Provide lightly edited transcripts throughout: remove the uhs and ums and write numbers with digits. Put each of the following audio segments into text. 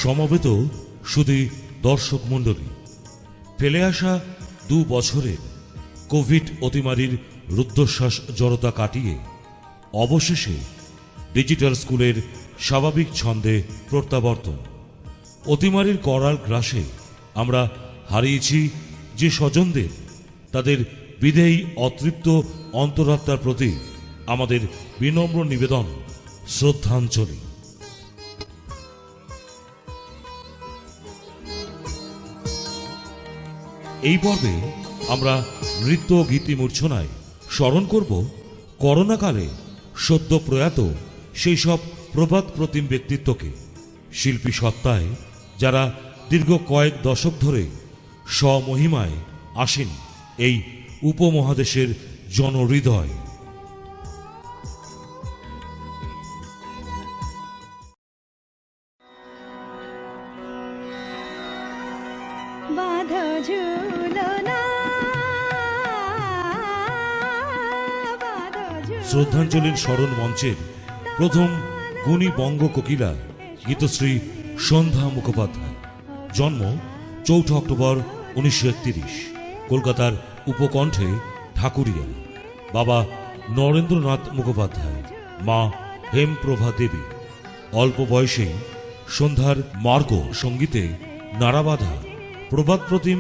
সমবেত শুধু দর্শক মণ্ডলী, ফেলে আসা 2 বছরের কোভিড অতিমারির রুদ্ধশ্বাস জড়তা কাটিয়ে অবশেষে ডিজিটাল স্কুলের স্বাভাবিক ছন্দে প্রত্যাবর্তন। অতিমারির করাল গ্রাসে আমরা হারিয়েছি যে স্বজনদের, তাদের বিদেয়ী অতৃপ্ত অন্তরাত্মার প্রতি আমাদের বিনম্র নিবেদন, শ্রদ্ধাঞ্জলি। এই পর্বে আমরা নৃত্য গীতিমূর্ছনায় স্মরণ করব করোনাকালে সদ্য প্রয়াত সেই সব প্রবাদ প্রতিম ব্যক্তিত্বকে, শিল্পী সত্তায় যারা দীর্ঘ কয়েক দশক ধরে স্বমহিমায় আসেন এই উপমহাদেশের জনহৃদয়। শ্রদ্ধাঞ্জলির স্মরণ মঞ্চের প্রথম গুণী বঙ্গ কোকিলা গীতশ্রী সন্ধ্যা মুখোপাধ্যায়। জন্ম 4 অক্টোবর 1931, কলকাতার উপকণ্ঠে ঠাকুরিয়া। বাবা নরেন্দ্রনাথ মুখোপাধ্যায়, মা হেমপ্রভা দেবী। অল্প বয়সেই সন্ধ্যার মার্গ সঙ্গীতে নাড়াবাঁধা প্রবাদ প্রতিম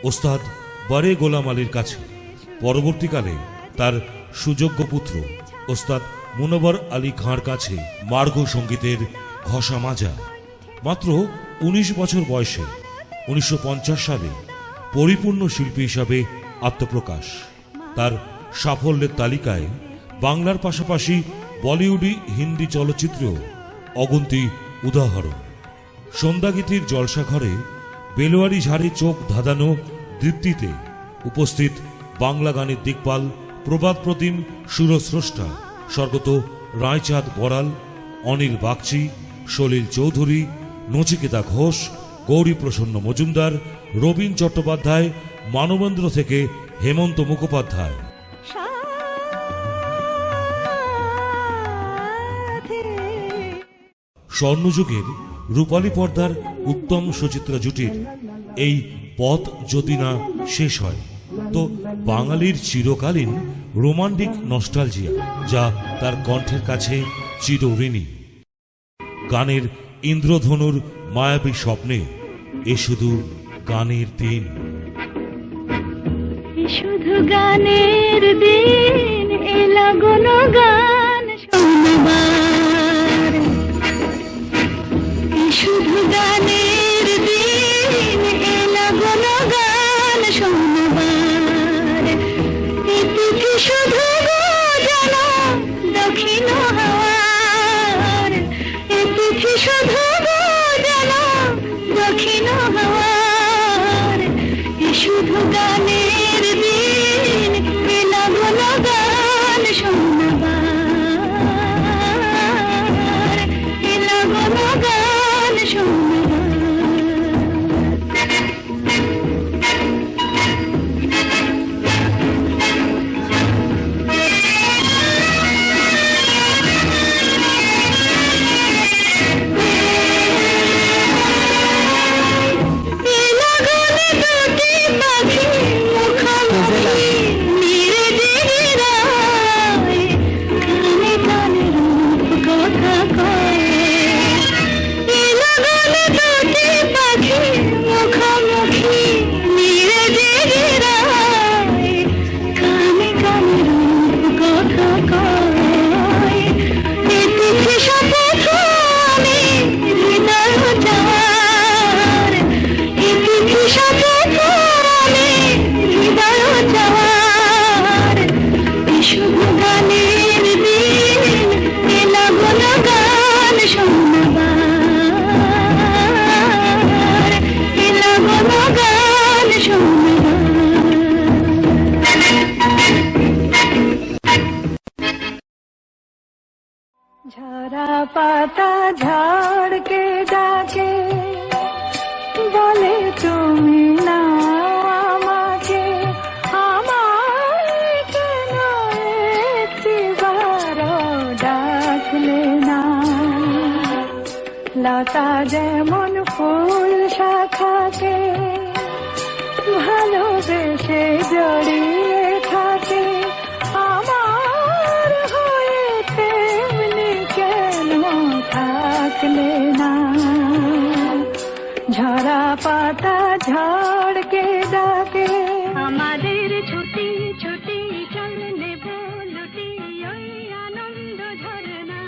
ওস্তাদ বারে গোলাম আলীর কাছে। পরবর্তীকালে তার সুযোগ্য পুত্র ওস্তাদ মুনব্বর আলী খাঁর কাছে মার্গ সঙ্গীতের ঘষা মাজা। মাত্র 19 বছর বয়সে 1950 সালে পরিপূর্ণ শিল্পী হিসাবে আত্মপ্রকাশ। তার সাফল্যের তালিকায় বাংলার পাশাপাশি বলিউডি হিন্দি চলচ্চিত্র অগুন্তি উদাহরণ। সন্ধ্যাগীতির জলসাঘরে বেলোয়ারি ঝাড়ে চোখ ধাঁধানো দীপ্তিতে উপস্থিত বাংলা গানের দিকপাল প্রবাদ প্রতিম সুরস্রষ্টা স্বর্গত রায়চাঁদ বড়াল, অনিল বাগচি, সলিল চৌধুরী, নচিকেতা ঘোষ, গৌরী প্রসন্ন মজুমদার, রবীন চট্টোপাধ্যায়, মানবেন্দ্র থেকে হেমন্ত মুখোপাধ্যায়। স্বর্ণযুগের রূপালী পর্দার উত্তম সুচিত্রা জুটির এই পথ যদি না শেষ হয় তো বাঙালির চিরকালীন রোমান্টিক নস্টালজিয়া, যা তার কণ্ঠের কাছে চিরঋণী। গানের ইন্দ্রধনুর মায়াবী স্বপ্নে এ শুধু গানের দিন, শুধু গানের দিন, এলা গুণগান শোনবার। শুধু গানের দিন, এলা গুণগান শোনবার। পৃথিবী শুধু জানো দক্ষিণ হাওয়ার, পৃথিবী শুধু জানো দক্ষিণ হাওয়ার। শুধু গানের দিন, এলা গুণগান শোনবার, এলা গুণগান শোনবার। ঝরা পাতা ঝড়কে ডাকে, বলে তুমি না আমাকে, আমায় কেন একটিবার ডাকলে না। লতা যেমন ফুল শাখাকে ভালোবেসে জড়িয়ে থাকে, আমার হয়ে তেমনি কেন থাকলে না। ঝরা পাতা ঝড়কে ডাকে, আমাদের ছুটি ছুটি চল নেব লুটি ওই আনন্দ ঝরনা।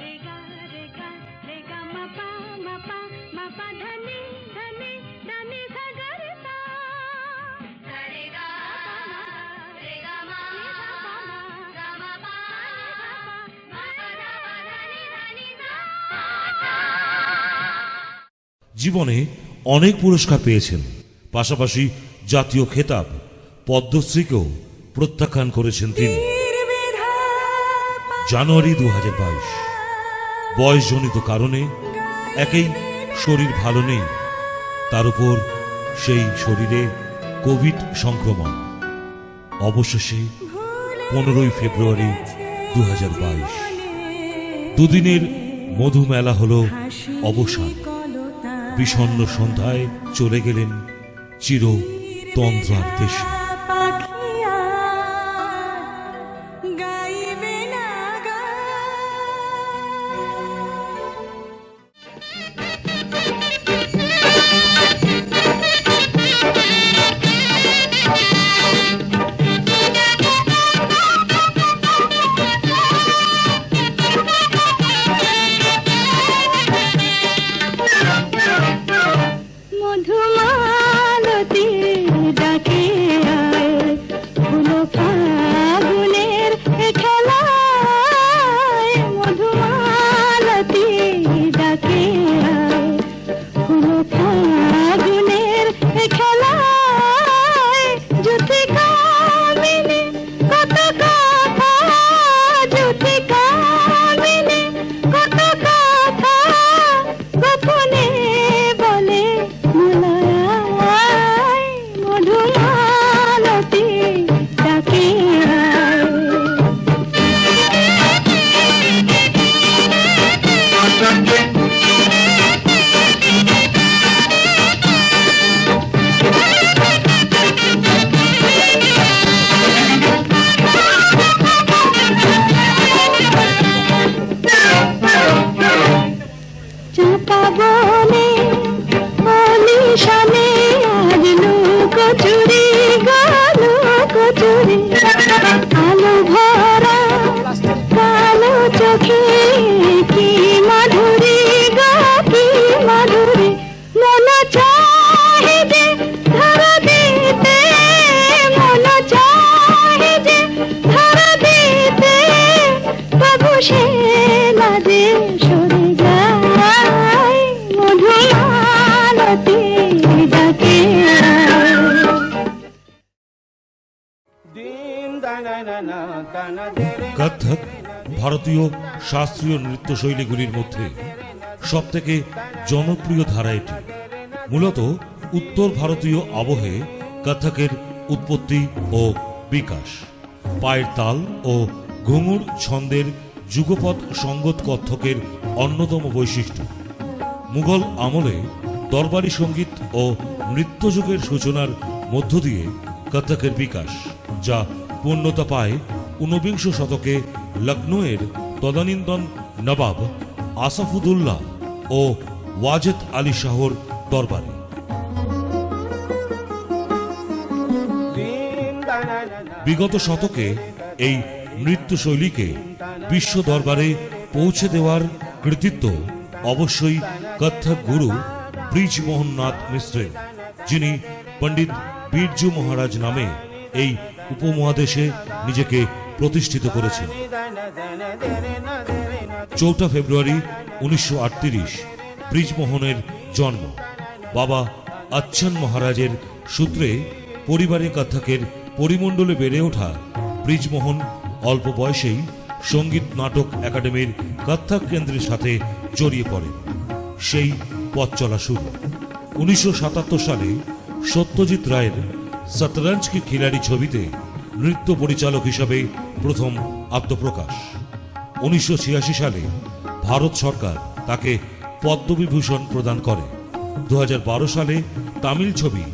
রে গা রে গা রে গা মা পা মা পা মা পা ধনি ধনি ধনি সাগর তা। রে গা মা গা মা পা মা পা ধনি ধনি সা। জীবনে অনেক পুরস্কার পেয়েছেন, পাশাপাশি জাতীয় খেতাব পদ্মশ্রীকেও প্রত্যাখ্যান করেছেন তিনি। জানুয়ারি 2022, বয়সজনিত কারণে একেই শরীর ভালো নেই, তার উপর সেই শরীরে কোভিড সংক্রমণ। অবশেষে 15 ফেব্রুয়ারি 2022 দুদিনের মধুমেলা হল অবসান। বিষণ্ণ সন্ধ্যায় চলে গেলেন চির তন্দ্রার দেশে। মধুমালতী ডাকে আয়, ফুলো ফাগুনের খেলায়। মধুমালতী ডাকে আয়, ফুলো ফাগুনের খেলায়। জ্যোতি কামিনী কত কথা, জ্যোতি কামিনী কত কথা গোপনে বলে মলয়। মধুমালতী ডাকে আয়। চাপা বনে অলিশানে আজ লুকোচুরি লুকোচুরি। আলো ভরা কালো চোখে কি মাধুরী গো কি মাধুরী। মন চাহে যে ধরা দিতে, মন চাহে যে ধরা দিতে, তবু সে লাজে সরে যায়। মধুমালতী ডাকে আয়। কত্থক ভারতীয় শাস্ত্রীয় নৃত্যশৈলীগুলির মধ্যে সবথেকে জনপ্রিয় ধারা এটি। মূলত উত্তর ভারতীয় আবহে কত্থকের উৎপত্তি ও বিকাশ। পায়ের তাল ও ঘুঙুর ছন্দের যুগপৎ সঙ্গত কত্থকের অন্যতম বৈশিষ্ট্য। মুঘল আমলে দরবারি সঙ্গীত ও নৃত্যযুগের সূচনার মধ্য দিয়ে কত্থকের বিকাশ, যা পূর্ণতা পায় 19বিংশ শতকে লখনৌয়ের তদানীন্তন নবাব আসাফুদ্দৌলা ও ওয়াজেদ আলী শাহর দরবারে। বিগত শতকে এই নৃত্যশৈলীকে বিশ্ব দরবারে পৌঁছে দেওয়ার কৃতিত্ব অবশ্যই কত্থক গুরু ব্রিজমোহন নাথ মিশ্রের, যিনি পণ্ডিত বিরজু মহারাজ নামে এই উপমহাদেশে নিজেকে প্রতিষ্ঠিত করেছেন। 4 ফেব্রুয়ারি 1938 ব্রিজমোহনের জন্ম। বাবা আচ্ছান মহারাজের সূত্রে পরিবারে কত্থকের পরিমণ্ডলে বেড়ে ওঠা ব্রিজমোহন অল্প বয়সেই সঙ্গীত নাটক একাডেমির কত্থক কেন্দ্রের সাথে জড়িয়ে পড়েন। সেই পথ চলা শুরু। 1977 সালে সত্যজিৎ রায়ের শতরঞ্জ কি খিলাড়ি ছবিতে নৃত্য পরিচালক হিসাবে প্রথম আত্মপ্রকাশ। 1986 সালে ভারত সরকার তাকে পদ্মবিভূষণ প্রদান করে। 2012 সালে তামিল ছবি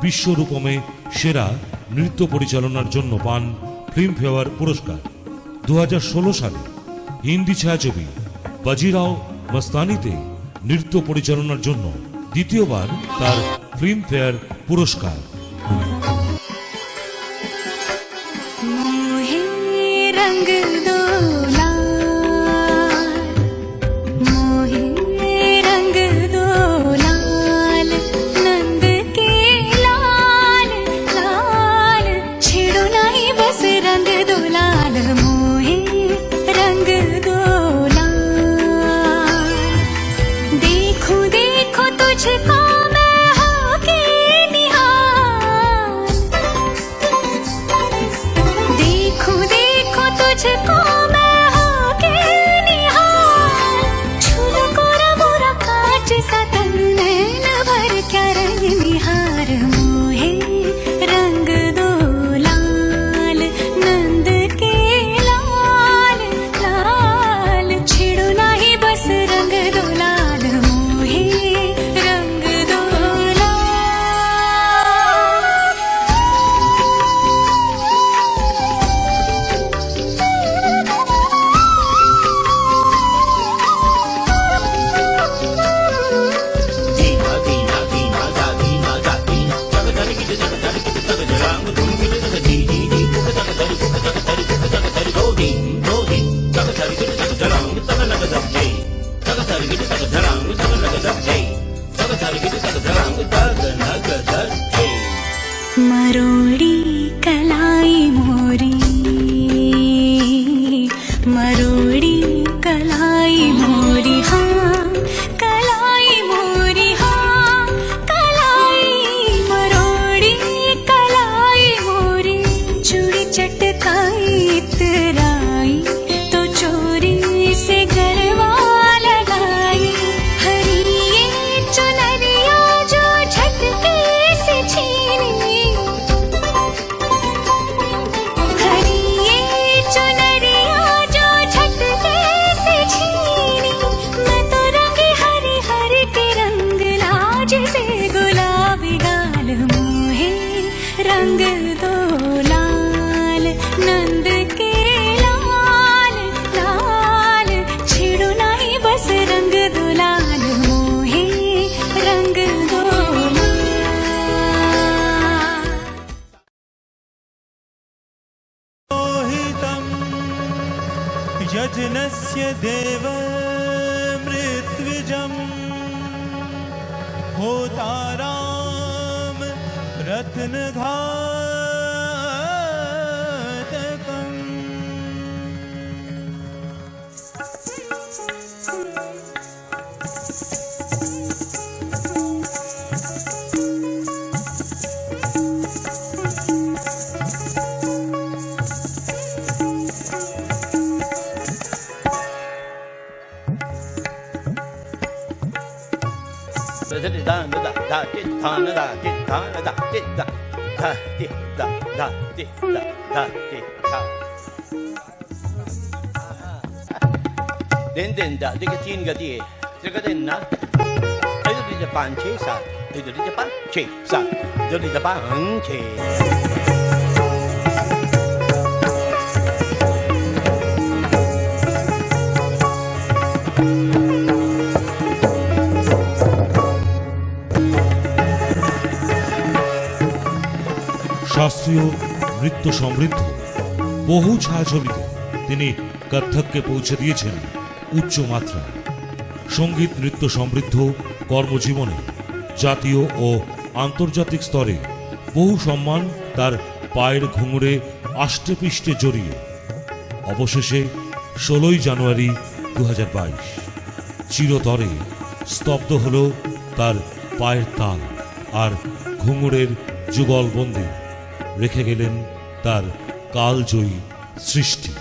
বিশ্বরূপমে সেরা নৃত্য পরিচালনার জন্য পান ফিল্মফেয়ার পুরস্কার। 2016 সালে হিন্দি ছায়াছবি বাজিরাও মস্তানিতে নৃত্য পরিচালনার জন্য দ্বিতীয়বার তার ফিল্মফেয়ার পুরস্কার। मोहे रंग दो लाल, मोहे रंग दो लाल, नंद के लाल लाल, छेड़ो नहीं बस रंग दो लाल, मोहे रंग दो लाल। देखो देखो तुझको मैं होके निहाल, देखो देखो तुझको मैं होके निहाल, छुलो कोरा मोरा कांच सा तन, नैन भर क्या रंग निहार, मोहे रंग दो लाल, नंद के लाल लाल, छेड़ो नहीं बस रंग दो लाल, मोहे रंग दो लाल। मरोड़ी कलाई मोरी, मरोड़ी कलाई मोरी, हाँ कलाई मोरी, हाँ कलाई, मरोड़ी कलाई मोरी, चूड़ी चटकाई इतराई तो चोरी से गरबा लगाई, हरी ये चुनरिया जो झटके से छीनी, हरी ये चुनरिया जो झटके से छीनी, मैं तो रंगी हरी हरी के रंग लाज से गुलाबी गाल, मोहे रंग दो लाल, नंद के लाल लाल, छेड़ो नहीं बस रंग दो लाल, मोहे रंग दो लाल। मोहितं यज्ञस्य देव मृत्युजम् होताराम रत्नघातकम्। đến đến đã cái chín cái gì cái đến na thấy được đi bán chế sản thấy được đi bán chế sản được đi bán chế শাস্ত্রীয় নৃত্য সমৃদ্ধ বহু ছায়াছবিতে তিনি কত্থককে পৌঁছে দিয়েছেন উচ্চ মাত্রায়। সঙ্গীত নৃত্য সমৃদ্ধ কর্মজীবনে জাতীয় ও আন্তর্জাতিক স্তরে বহু সম্মান তার পায়ের ঘুঙুরে আষ্টেপৃষ্ঠে জড়িয়ে। অবশেষে 16ই জানুয়ারি 2022 চিরতরে স্তব্ধ হল তার পায়ের তাল আর ঘুঙুরের যুগলবন্দি, রেখে গেলেন তার কালজয়ী সৃষ্টি।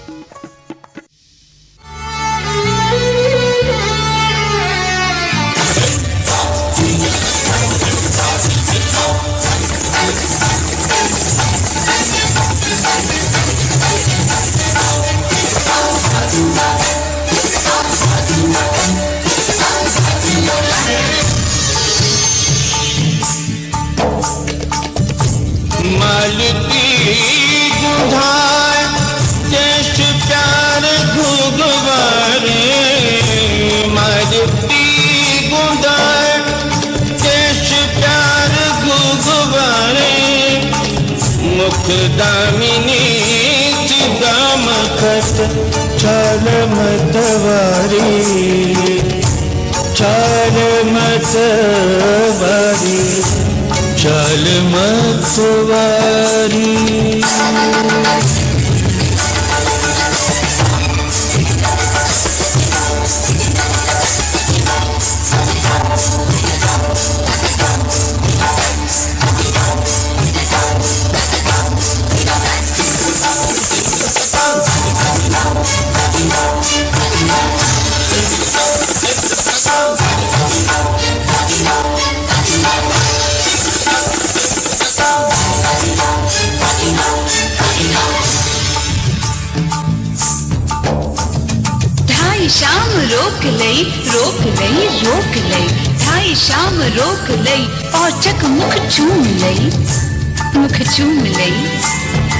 दामिनी चिदामकत चाल मतवारी चाल मतवारी चाल मतवारी शाम रोक लई रोक लई रोक लई ढाई शाम रोक लई और चक मुख चूम लई मुख चूम लई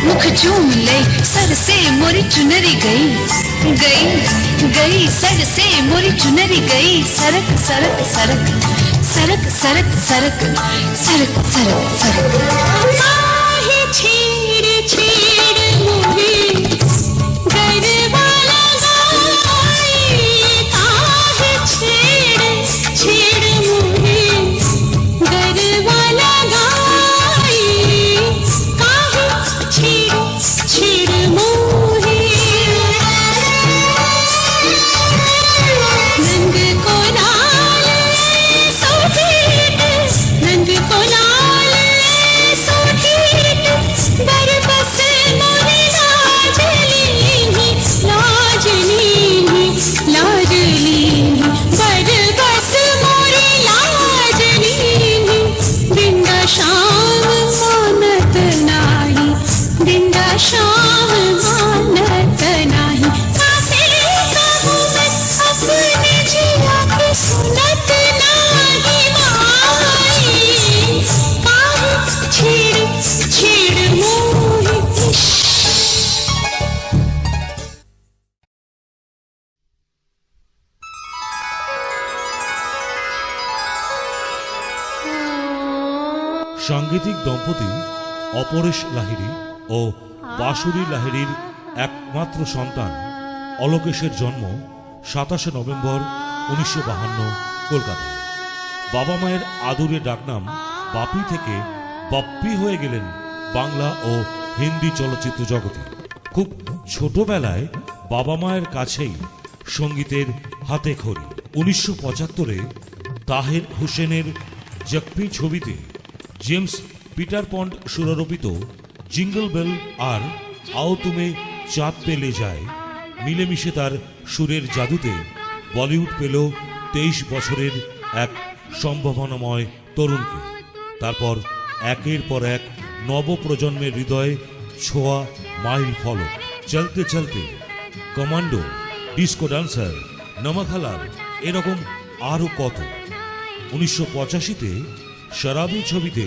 मुख चूम लई सर से मोरी चुनरी गई गई गई सर से मोरी चुनरी गई सरक सरक सरक सरक सरक सरक सरक सरक सरक काहे छेड़ छेड़ मुहे गरबा छेड़ मुहे गरबा लगाई काहे छेड़ छेड़ मुहे रंग को लाल सोठीट रंग को लाल सोठीट बरबस मोरी लाजली लाजली लाजली बरबस मोरी लाजली बिंदा शाम मानत नाही बिंदा शाम मानत नाही कासे कहूँ मैं अपने जिया की सुनत नाही माई काहे छेड़ छेड़ मोहे সাংগীতিক দম্পতি অপরেশ লাহিড়ী ও বাঁশুরী লাহিড়ীর একমাত্র সন্তান অলোকেশের জন্ম 27 নভেম্বর 1952 কলকাতায়। বাবা মায়ের আদুরে ডাকনাম বাপি থেকে বাপ্পি হয়ে গেলেন বাংলা ও হিন্দি চলচ্চিত্র জগতে। খুব ছোটবেলায় বাবা মায়ের কাছেই সঙ্গীতের হাতে খড়ি। 1975-এ তাহের হোসেনের জকপি ছবিতে জেমস পিটার পন্ড সুরারোপিত জিঙ্গল বেল আর আও তুমে চাঁদ পে লে যায় মিলেমিশে তার সুরের জাদুতে বলিউড পেল 23 বছরের এক সম্ভাবনাময় তরুণকে। তারপর একের পর এক নবপ্রজন্মের হৃদয়ে ছোঁয়া মাইল ফলক। চলতে চলতে, কমান্ডো, ডিস্কো ডান্সার, নমক হালাল, এরকম আরও কত। 1985-তে শরাবি ছবিতে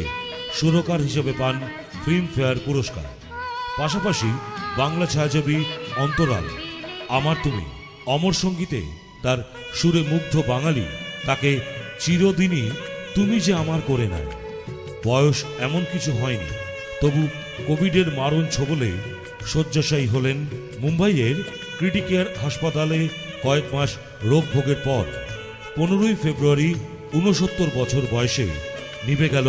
সুরকার হিসেবে পান ফিল্মফেয়ার পুরস্কার। পাশাপাশি বাংলা ছায়াছবি অন্তরাল, আমার তুমি, অমর সঙ্গীতে তার সুরে মুগ্ধ বাঙালি তাকে চিরদিনই তুমি যে আমার করে নেয়। বয়স এমন কিছু হয়নি, তবু কোভিডের মারণ ছোবলে শয্যাশায়ী হলেন মুম্বাইয়ের ক্রিটিকেয়ার হাসপাতালে কয়েক মাস রোগ ভোগের পর। 15ই ফেব্রুয়ারি 69 বছর বয়সে নিভে গেল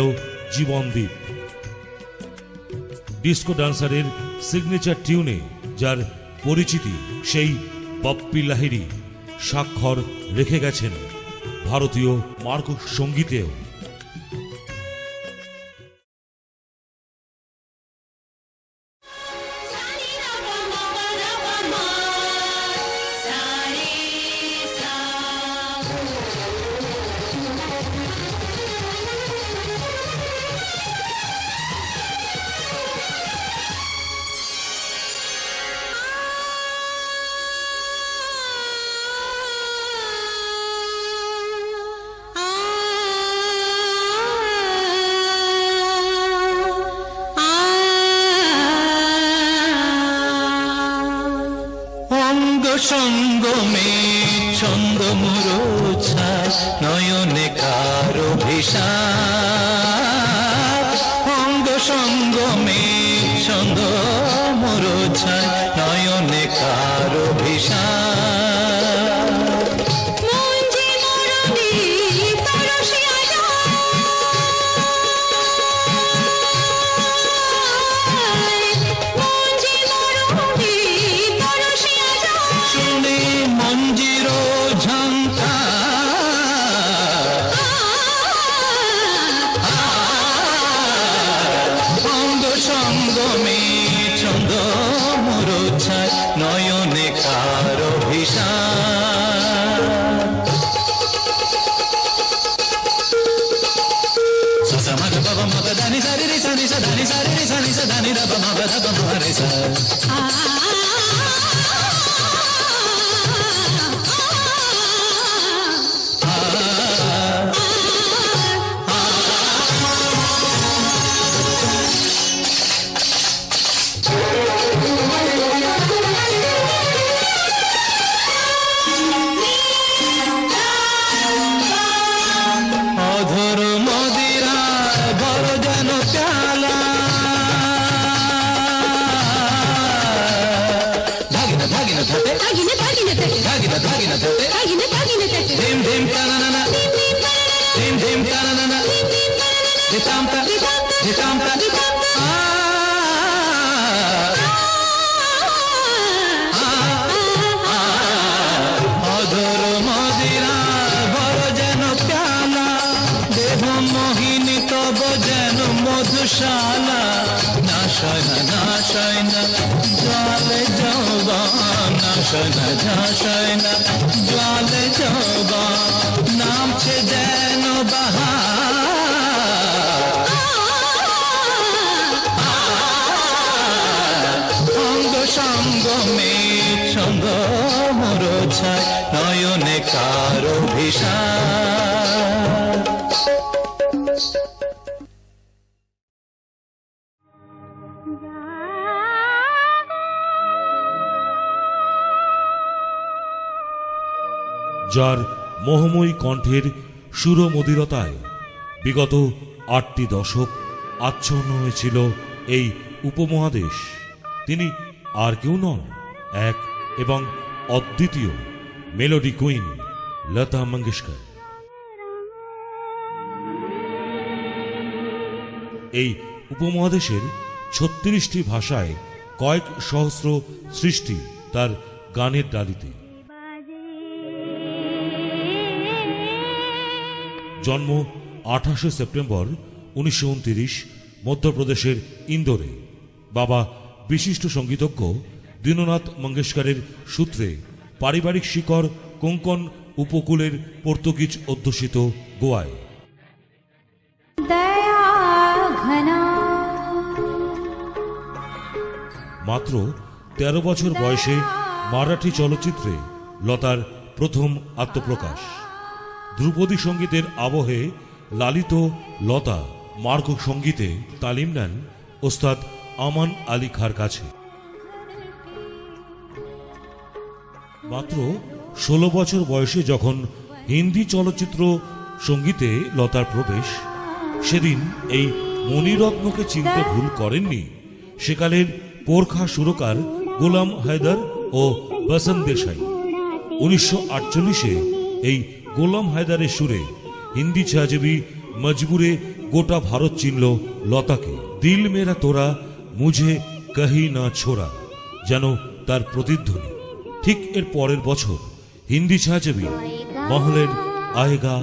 জীবনদীপ। ডিস্কো ডান্সারের সিগনেচার টিউনে যার পরিচিতি, সেই বাপ্পি লাহিড়ী স্বাক্ষর রেখে গেছেন ভারতীয় মার্গ সঙ্গীতেও। সঙ্গমে ছন্দ মুরছাস নয়নে কারো ভিসা অঙ্গ সঙ্গমে ছন্দ ধিতামতা ধিতামতা অধর মদিরা ভর যেন প্যালা দেহ মোহিনী তব যেন মধুশালা নাশয় না নাশয় না জলে যৌবন নাশয় না ঝাশয় না জলে যৌবন নামছে যেন বাহার অঙ্গ সঙ্গ মে সঙ্গ মোর ছায় নয়নে কারো ভিসার যার মোহময়ী কণ্ঠের সুরমধুরতায় বিগত 8টি দশক আচ্ছন্ন হয়েছিল এই উপমহাদেশ, তিনি আর কেউ নন, এক এবং অদ্বিতীয় মেলোডি কুইন লতা মঙ্গেশকর। এই উপমহাদেশের 36টি ভাষায় কয়েক সহস্র সৃষ্টি তার গানের ডালিতে। জন্ম 28শে সেপ্টেম্বর 1929 মধ্যপ্রদেশের ইন্দোরে। বাবা বিশিষ্ট সঙ্গীতজ্ঞ দীননাথ মঙ্গেশকরের সূত্রে পারিবারিক শিকড় কোঙ্কণ উপকূলের পর্তুগিজ অধ্যুষিত গোয়ায়। মাত্র 13 বছর বয়সে মারাঠি চলচ্চিত্রে লতার প্রথম আত্মপ্রকাশ। ধ্রুপদী সঙ্গীতের আবহে লালিত লতা মার্গ সঙ্গীতে তালিম নেন ওস্তাদ আমান আলী খাঁর কাছে। মাত্র 16 বছর বয়সে যখন হিন্দি চলচ্চিত্র সঙ্গীতে লতার প্রবেশ, সেদিন এই মণিরত্নকে চিনতে ভুল করেননি সেকালের পোরখা সুরকার গোলাম হায়দার ও বসন্ত দেশাই। 1948-এ এই গোলাম হায়দারের সুরে হিন্দি ছায়াছবি মজবুরে গোটা ভারত চিনল লতাকে। দিল মেরা তোরা মুঝে কহি না ছোড়া যেন তার প্রতিধ্বনি। ঠিক এর পরের বছর হিন্দি ছায়াছবি মহলের আয়েগা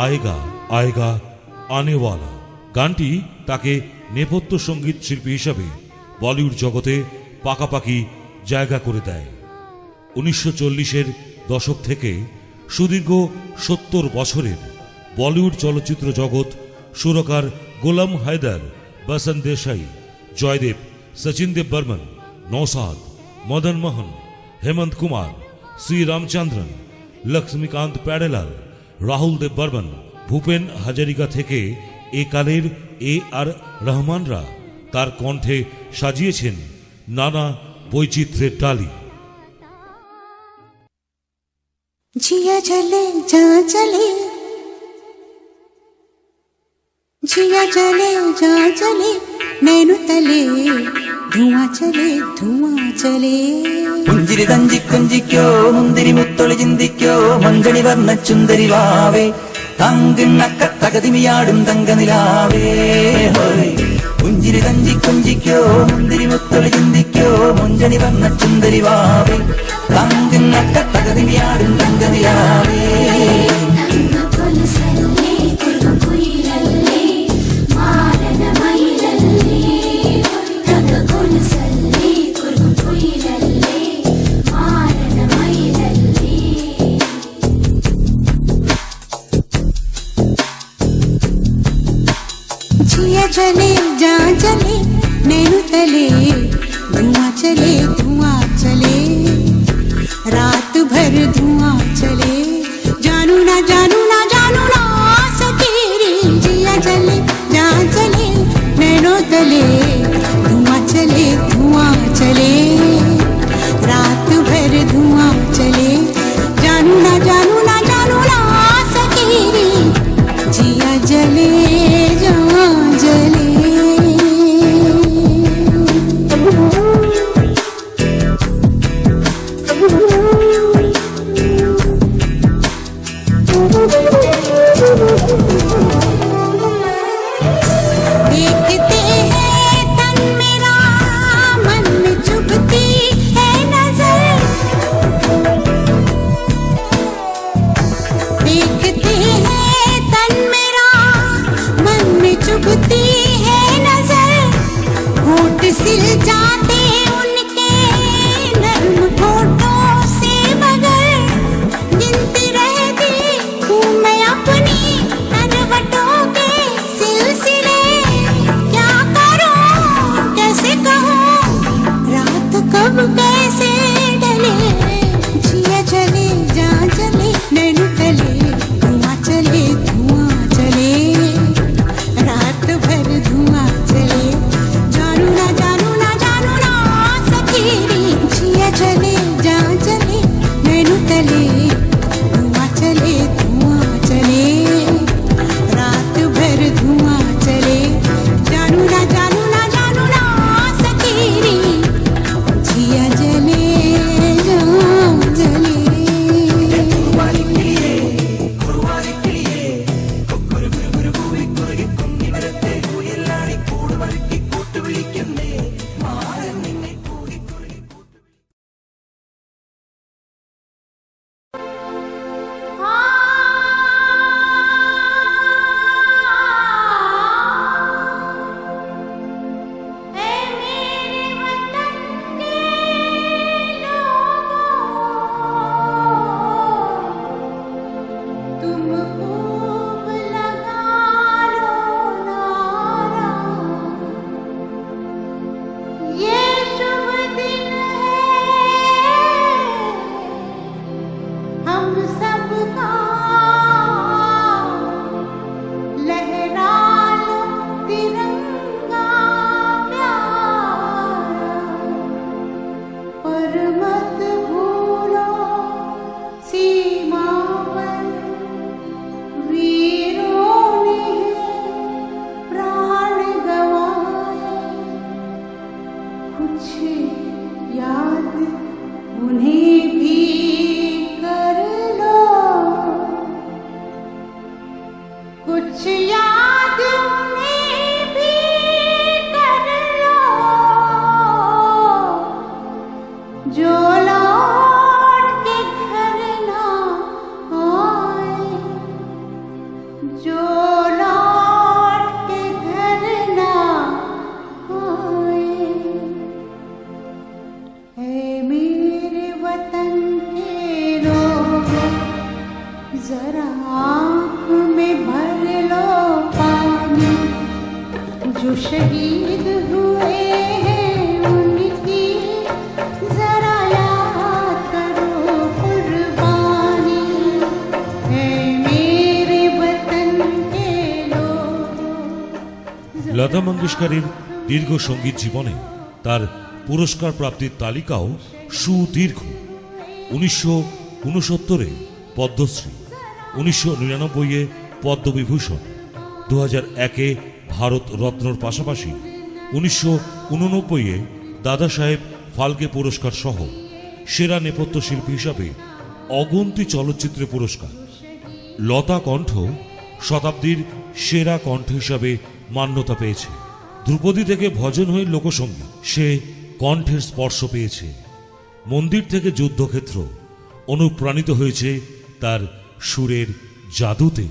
আয়েগা আয়েগা আনেওয়ালা গানটি তাকে নেপথ্য সঙ্গীত শিল্পী হিসাবে বলিউড জগতে পাকাপাকি জায়গা করে দেয়। 1940-এর দশক থেকে সুদীর্ঘ 70 বছরের বলিউড চলচ্চিত্র জগৎ সুরকার গোলাম হায়দার, বসন্ত দেশাই, জয়দেব, সচিন দেব বর্মন, নৌসাদ, মদন মোহন, হেমন্ত কুমার, শ্রী রামচন্দ্রন, লক্ষ্মীকান্ত প্যাডেলাল, রাহুল দেব বর্মন, ভূপেন হাজারিকা থেকে একালের আর রহমানরা তার কণ্ঠে সাজিয়েছেন নানা বৈচিত্র্যের ডালি। जिया चले जा चले, जिया चले जा चले, नैनु तले धुआं चले धुआं चले। പുഞ്ചിരി തഞ്ചി കൊഞ്ചിക്കോ മുന്തിരി മുത്തൊളി ചിന്തിക്കോ മഞ്ചണി വർണ്ണ ചുന്ദരി വാവേ തങ്കിണ്ണക്ക തകതിമിയാടും തങ്കനിലാവേ ഹോയ്. പുഞ്ചിരി തഞ്ചി കൊഞ്ചിക്കോ മുന്തിരി മുത്തൊളി ചിന്തിക്കോ മഞ്ചണി വർണ്ണ ചുന്ദരി വാവേ തങ്കിണ്ണക്ക തകതിമിയാടും തങ്കനിലാവേ. जिया चले जा चले, नैनु तले धुआं चले धुआं चले, रात भर धुआं चले, जानू ना जानू ना जानू ना सकेरी। जिया चले जा चले, नैनु तले धुआं चले धुआं चले, रात भर धुआं चले, जानू ना जानू ना जानू ना सकेरी। जिया जले जा जले। तुम खूब लगा लो नारा, ये शुभ दिन है हम सबका, लहरा लो तिरंगा प्यारा, पर मत भूलो सीमा पर वीरों ने प्राण गंवाए, कुछ याद उन्हें भी कर लो, कुछ याद उन्हें भी कर लो, जो लौट के घर ना आए, जो लौट के घर ना आए। है मेरे वतन के लोगों, जरा आँख में भर लो पानी, जो शहीद हुए हैं उनकी जरा याद करो कुर्बानी। है मेरे वतन के लोगों, লতা মঙ্গেশকরের দীর্ঘ সঙ্গীত জীবনে তার পুরস্কার প্রাপ্তির তালিকাও সুদীর্ঘ। 1969-এ পদ্মশ্রী, 1999-এ পদ্মবিভূষণ, 2001-এ ভারত রত্নর পাশাপাশি 1989-এ দাদা সাহেব ফালকে পুরস্কার সহ সেরা নেপথ্য শিল্পী হিসাবে অগুন্তি চলচ্চিত্রে পুরস্কার। লতা কণ্ঠ শতাব্দীর সেরা কণ্ঠ হিসাবে মান্যতা পেয়েছে। ধ্রুপদী থেকে ভজন হয়ে লোকসঙ্গীত, সে কণ্ঠের স্পর্শ পেয়েছে। মন্দির থেকে যুদ্ধক্ষেত্র অনুপ্রাণিত হয়েছে তার সুরের জাদুতে।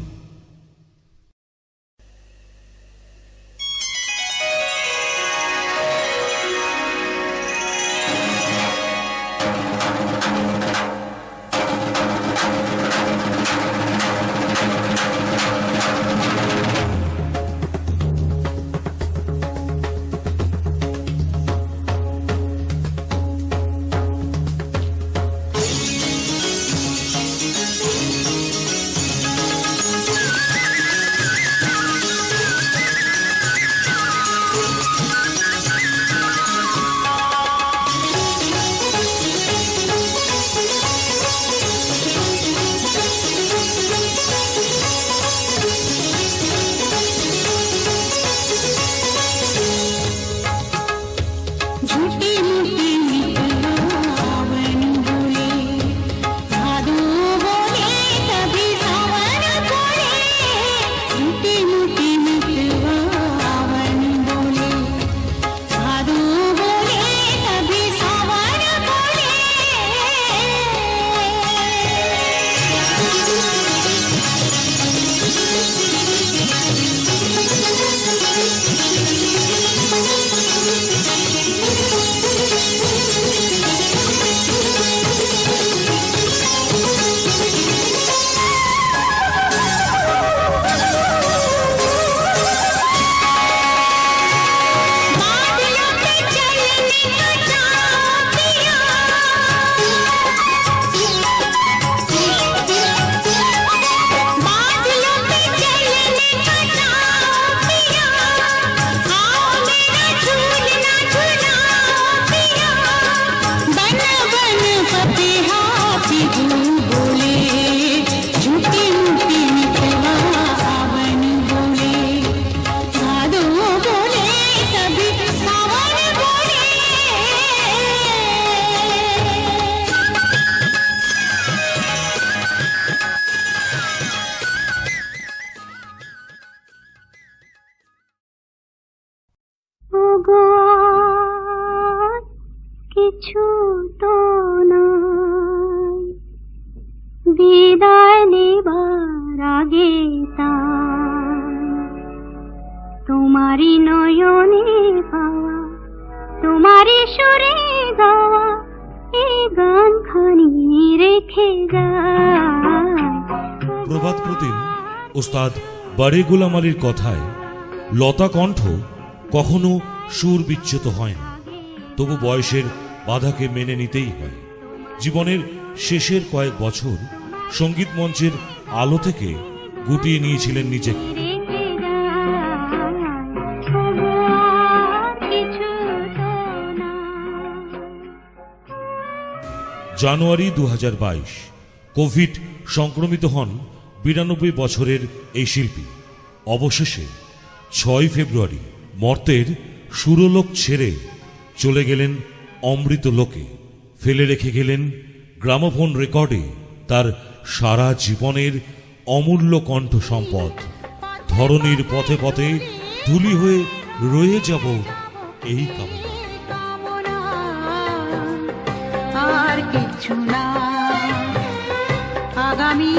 কিছু তো নাই বিদায় নেবার আগে তাই তোমারই নয়নে পাওয়া তোমারই সুরে গাওয়া এই গান খানি রেখে যায়। প্রভাত প্রতিম ওস্তাদ বারে গোলাম আলীর কথায় লতা কণ্ঠ কখনো সুর বিচ্যুত হয় না, তবু বয়সের বাধাকে মেনে নিতেই হয়। জীবনের শেষের কয়েক বছর সঙ্গীত মঞ্চের আলো থেকে গুটিয়ে নিয়েছিলেন নিজেকে। রেখে যায় আর কিছু তো না। জানুয়ারি 2022 কোভিড সংক্রমিত হন 92 বছরের এই শিল্পী। অবশেষে 6 ফেব্রুয়ারি মর্তের সুরলোক ছেড়ে চলে গেলেন অমৃত লোকে, ফেলে রেখে গেলেন গ্রামোফোন রেকর্ডে তার সারা জীবনের অমূল্য কণ্ঠ সম্পদ। ধরনীর পথে পথে ধুলি হয়ে রয়ে যাব এই কামনা। কামনা আর কিছু না, আগামী